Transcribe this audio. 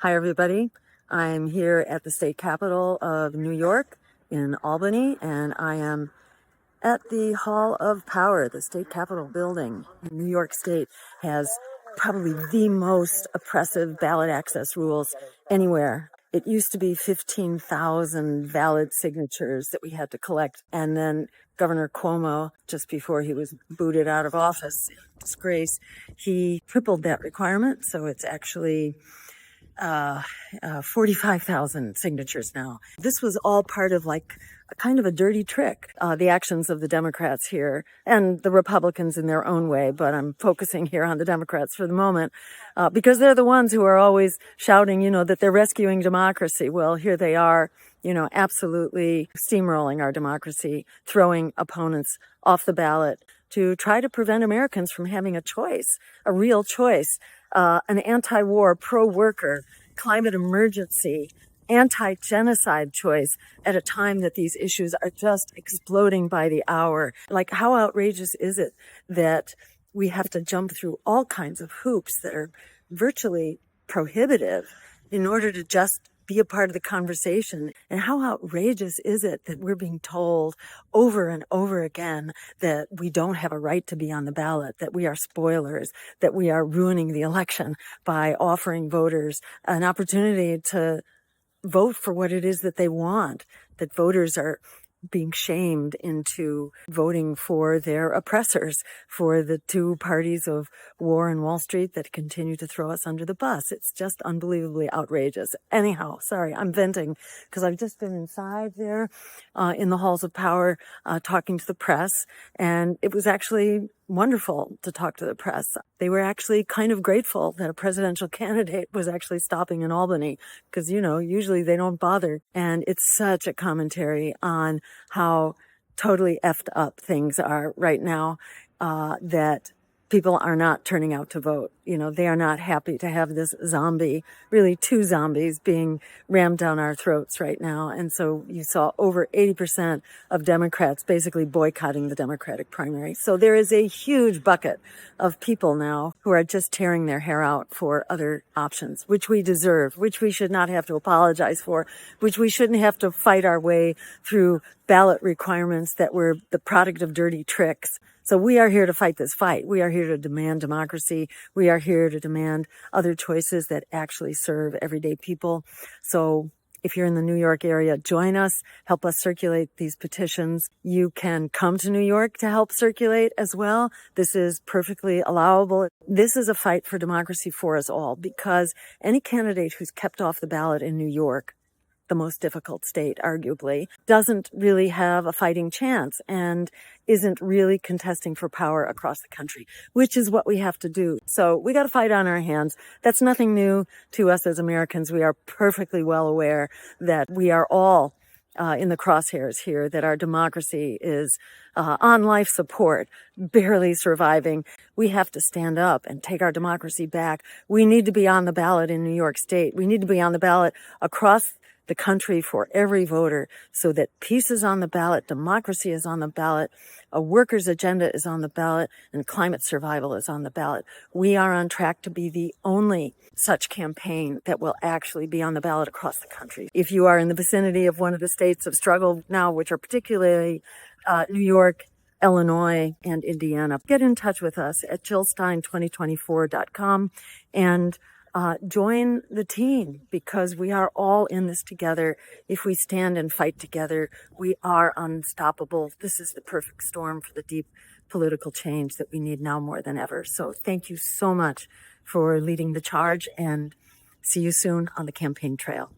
Hi, everybody. I'm here at the state capitol of New York in Albany, and I am at the Hall of Power. The state capitol building in New York State has probably the most oppressive ballot access rules anywhere. It used to be 15,000 valid signatures that we had to collect, and then Governor Cuomo, just before he was booted out of office in disgrace, he tripled that requirement, so it's actually 45,000 signatures now. This was all part of like a kind of a dirty trick, the actions of the Democrats here and the Republicans in their own way, but I'm focusing here on the Democrats for the moment, because they're the ones who are always shouting, that they're rescuing democracy. Well, here they are, absolutely steamrolling our democracy, throwing opponents off the ballot to try to prevent Americans from having a choice, a real choice. An anti-war, pro-worker, climate emergency, anti-genocide choice at a time that these issues are just exploding by the hour. Like, how outrageous is it that we have to jump through all kinds of hoops that are virtually prohibitive in order to just be a part of the conversation? And how outrageous is it that we're being told over and over again that we don't have a right to be on the ballot, that we are spoilers, that we are ruining the election by offering voters an opportunity to vote for what it is that they want, that voters are being shamed into voting for their oppressors, for the two parties of war and Wall Street that continue to throw us under the bus. It's just unbelievably outrageous. Anyhow, sorry, I'm venting because I've just been inside there in the halls of power talking to the press, and it was actually wonderful to talk to the press. They were actually kind of grateful that a presidential candidate was actually stopping in Albany because, usually they don't bother. And it's such a commentary on how totally effed up things are right now, that people are not turning out to vote. They are not happy to have this zombie, really two zombies being rammed down our throats right now. And so you saw over 80% of Democrats basically boycotting the Democratic primary. So there is a huge bucket of people now who are just tearing their hair out for other options, which we deserve, which we should not have to apologize for, which we shouldn't have to fight our way through ballot requirements that were the product of dirty tricks. So we are here to fight this fight. We are here to demand democracy. We are here to demand other choices that actually serve everyday people. So if you're in the New York area, join us, help us circulate these petitions. You can come to New York to help circulate as well. This is perfectly allowable. This is a fight for democracy for us all, because any candidate who's kept off the ballot in New York, the most difficult state, arguably, doesn't really have a fighting chance and isn't really contesting for power across the country, which is what we have to do. So we got to fight on our hands. That's nothing new to us as Americans. We are perfectly well aware that we are all in the crosshairs here, that our democracy is on life support, barely surviving. We have to stand up and take our democracy back. We need to be on the ballot in New York State. We need to be on the ballot across the country for every voter, so that peace is on the ballot, democracy is on the ballot, a workers' agenda is on the ballot, and climate survival is on the ballot. We are on track to be the only such campaign that will actually be on the ballot across the country. If you are in the vicinity of one of the states of struggle now, which are particularly New York, Illinois, and Indiana, get in touch with us at jillstein2024.com and join the team, because we are all in this together. If we stand and fight together, we are unstoppable. This is the perfect storm for the deep political change that we need now more than ever. So thank you so much for leading the charge, and see you soon on the campaign trail.